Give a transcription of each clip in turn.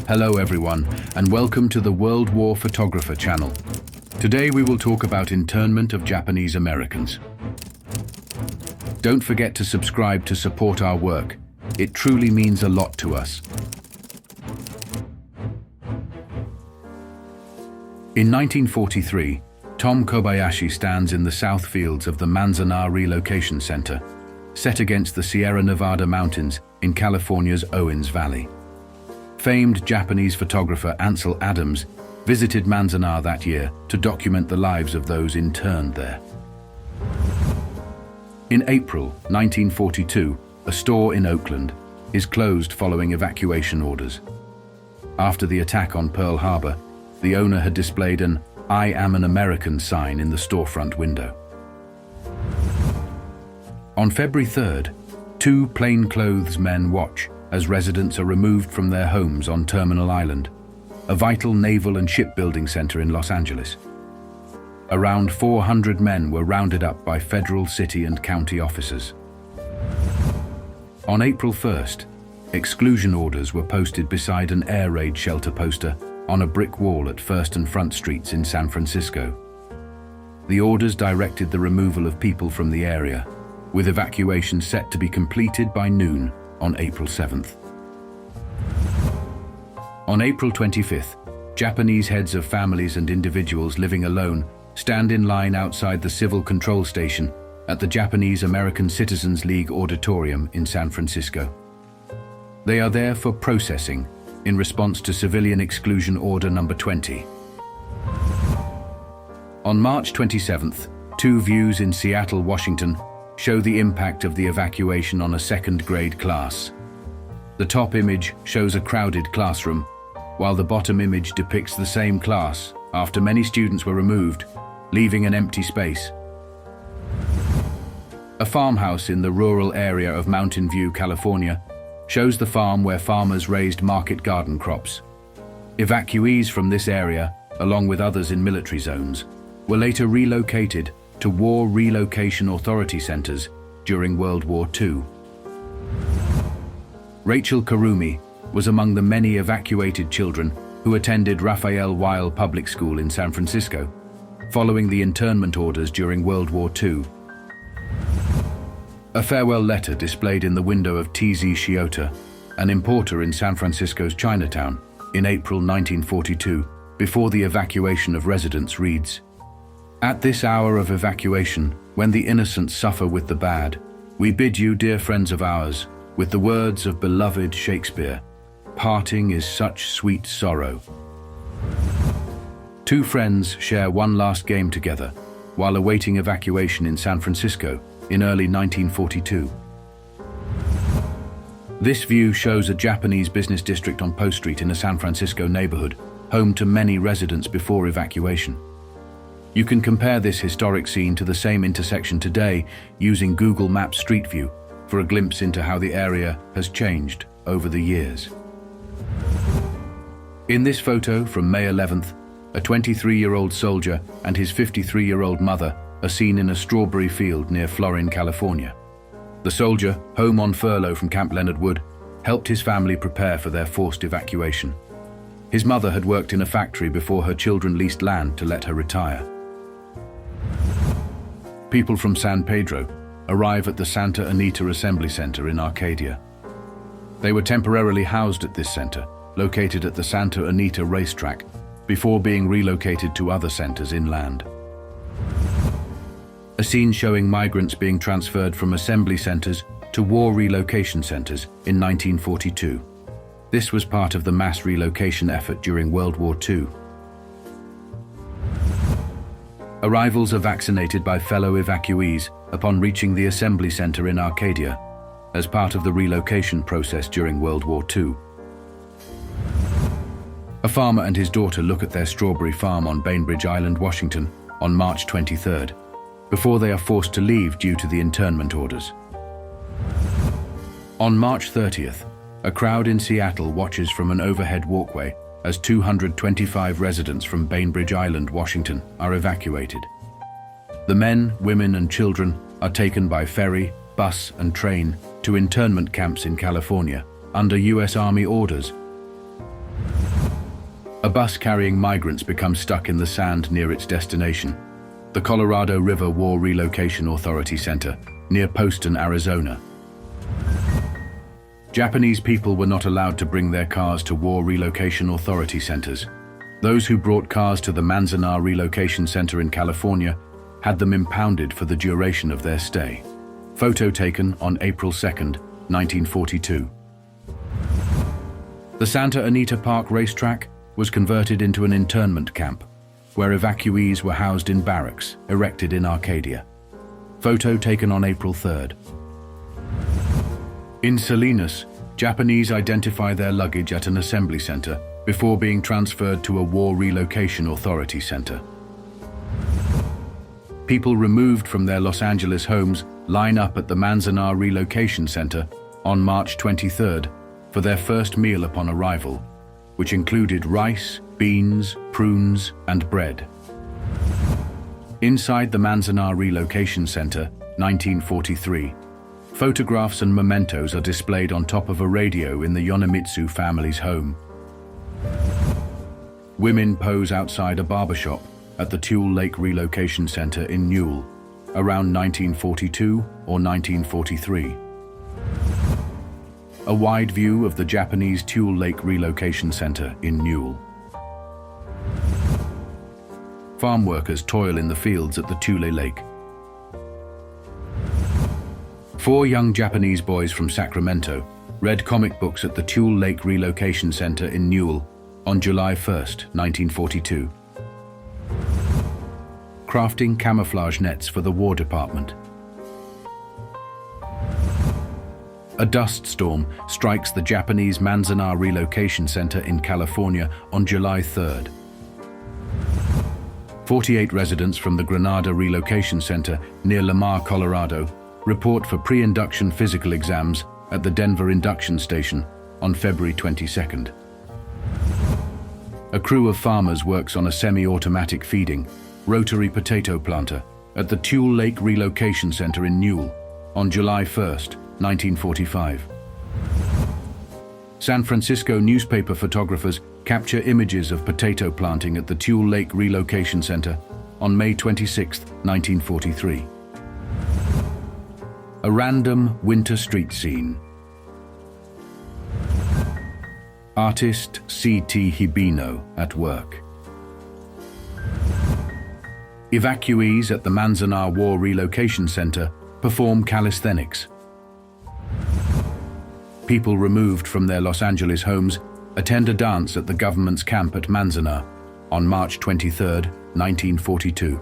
Hello everyone, and welcome to the World War Photographer channel. Today we will talk about internment of Japanese Americans. Don't forget to subscribe to support our work. It truly means a lot to us. In 1943, Tom Kobayashi stands in the south fields of the Manzanar Relocation Center, set against the Sierra Nevada mountains in California's Owens Valley. Famed Japanese photographer Ansel Adams visited Manzanar that year to document the lives of those interned there. In April 1942, a store in Oakland is closed following evacuation orders. After the attack on Pearl Harbor, the owner had displayed an "I am an American" sign in the storefront window. On February 3rd, two plainclothes men watch as residents are removed from their homes on Terminal Island, a vital naval and shipbuilding center in Los Angeles. Around 400 men were rounded up by federal, city and county officers. On April 1st, exclusion orders were posted beside an air raid shelter poster on a brick wall at First and Front Streets in San Francisco. The orders directed the removal of people from the area, with evacuation set to be completed by noon on April 7th. On April 25th, Japanese heads of families and individuals living alone stand in line outside the Civil Control Station at the Japanese American Citizens League Auditorium in San Francisco. They are there for processing in response to Civilian Exclusion Order number 20. On March 27th, two views in Seattle, Washington, show the impact of the evacuation on a second-grade class. The top image shows a crowded classroom, while the bottom image depicts the same class after many students were removed, leaving an empty space. A farmhouse in the rural area of Mountain View, California, shows the farm where farmers raised market garden crops. Evacuees from this area, along with others in military zones, were later relocated to War Relocation Authority centers during World War II. Rachel Karumi was among the many evacuated children who attended Raphael Weil Public School in San Francisco, following the internment orders during World War II. A farewell letter displayed in the window of T.Z. Shiota, an importer in San Francisco's Chinatown, in April 1942, before the evacuation of residents, reads, "At this hour of evacuation, when the innocent suffer with the bad, we bid you, dear friends of ours, with the words of beloved Shakespeare, parting is such sweet sorrow." Two friends share one last game together while awaiting evacuation in San Francisco in early 1942. This view shows a Japanese business district on Post Street in a San Francisco neighborhood, home to many residents before evacuation. You can compare this historic scene to the same intersection today using Google Maps Street View for a glimpse into how the area has changed over the years. In this photo from May 11th, a 23-year-old soldier and his 53-year-old mother are seen in a strawberry field near Florin, California. The soldier, home on furlough from Camp Leonard Wood, helped his family prepare for their forced evacuation. His mother had worked in a factory before her children leased land to let her retire. People from San Pedro arrive at the Santa Anita Assembly Center in Arcadia. They were temporarily housed at this center, located at the Santa Anita racetrack, before being relocated to other centers inland. A scene showing migrants being transferred from assembly centers to war relocation centers in 1942. This was part of the mass relocation effort during World War II. Arrivals are vaccinated by fellow evacuees upon reaching the assembly center in Arcadia, as part of the relocation process during World War II. A farmer and his daughter look at their strawberry farm on Bainbridge Island, Washington, on March 23rd, before they are forced to leave due to the internment orders. On March 30th, a crowd in Seattle watches from an overhead walkway as 225 residents from Bainbridge Island, Washington, are evacuated. The men, women, and children are taken by ferry, bus, and train to internment camps in California under U.S. Army orders. A bus carrying migrants becomes stuck in the sand near its destination, the Colorado River War Relocation Authority Center, near Poston, Arizona. Japanese people were not allowed to bring their cars to War Relocation Authority centers. Those who brought cars to the Manzanar Relocation Center in California had them impounded for the duration of their stay. Photo taken on April 2, 1942. The Santa Anita Park racetrack was converted into an internment camp, where evacuees were housed in barracks erected in Arcadia. Photo taken on April 3rd. In Salinas, Japanese identify their luggage at an assembly center before being transferred to a War Relocation Authority center. People removed from their Los Angeles homes line up at the Manzanar Relocation Center on March 23rd for their first meal upon arrival, which included rice, beans, prunes, and bread. Inside the Manzanar Relocation Center, 1943, photographs and mementos are displayed on top of a radio in the Yonemitsu family's home. Women pose outside a barbershop at the Tule Lake Relocation Center in Newell, around 1942 or 1943. A wide view of the Japanese Tule Lake Relocation Center in Newell. Farm workers toil in the fields at the Tule Lake. 4 young Japanese boys from Sacramento read comic books at the Tule Lake Relocation Center in Newell on July 1, 1942. Crafting camouflage nets for the War Department. A dust storm strikes the Japanese Manzanar Relocation Center in California on July 3rd. 48 residents from the Granada Relocation Center near Lamar, Colorado, report for pre-induction physical exams at the Denver Induction Station on February 22nd. A crew of farmers works on a semi-automatic feeding, rotary potato planter at the Tule Lake Relocation Center in Newell on July 1st, 1945. San Francisco newspaper photographers capture images of potato planting at the Tule Lake Relocation Center on May 26, 1943. A random winter street scene. Artist C.T. Hibino at work. Evacuees at the Manzanar War Relocation Center perform calisthenics. People removed from their Los Angeles homes attend a dance at the government's camp at Manzanar on March 23, 1942.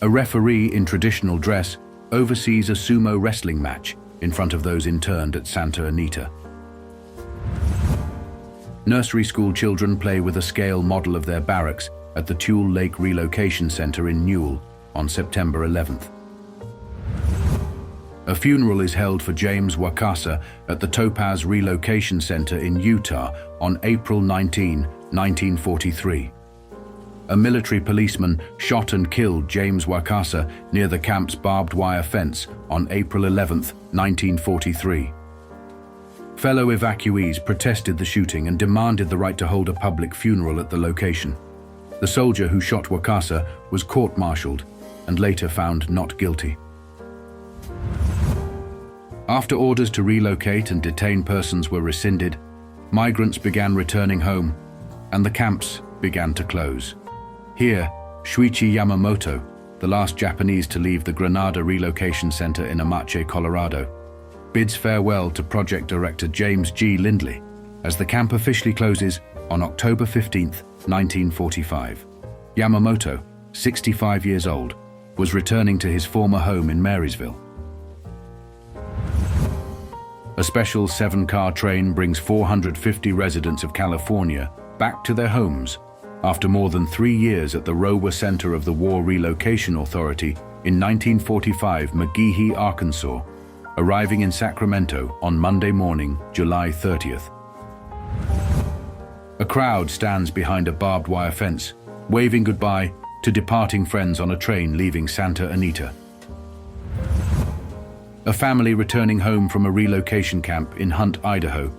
A referee in traditional dress oversees a sumo wrestling match in front of those interned at Santa Anita. Nursery school children play with a scale model of their barracks at the Tule Lake Relocation Center in Newell on September 11th. A funeral is held for James Wakasa at the Topaz Relocation Center in Utah on April 19, 1943. A military policeman shot and killed James Wakasa near the camp's barbed wire fence on April 11, 1943. Fellow evacuees protested the shooting and demanded the right to hold a public funeral at the location. The soldier who shot Wakasa was court-martialed and later found not guilty. After orders to relocate and detain persons were rescinded, migrants began returning home, and the camps began to close. Here, Shuichi Yamamoto, the last Japanese to leave the Granada Relocation Center in Amache, Colorado, bids farewell to project director James G. Lindley as the camp officially closes on October 15, 1945. Yamamoto, 65 years old, was returning to his former home in Marysville. A special 7-car train brings 450 residents of California back to their homes after more than 3 years at the Rowa Center of the War Relocation Authority in 1945 McGehee, Arkansas, arriving in Sacramento on Monday morning, July 30th. A crowd stands behind a barbed wire fence, waving goodbye to departing friends on a train leaving Santa Anita. A family returning home from a relocation camp in Hunt, Idaho,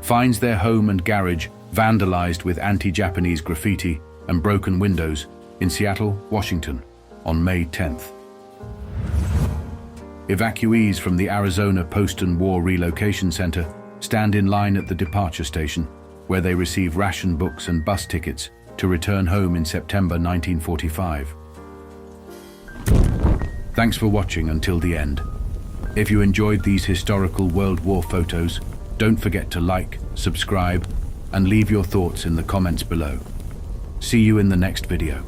finds their home and garage vandalized with anti-Japanese graffiti and broken windows in Seattle, Washington, on May 10th. Evacuees from the Arizona Post-and-War Relocation Center stand in line at the departure station, where they receive ration books and bus tickets to return home in September 1945. Thanks for watching until the end. If you enjoyed these historical World War photos, don't forget to like, subscribe, and leave your thoughts in the comments below. See you in the next video.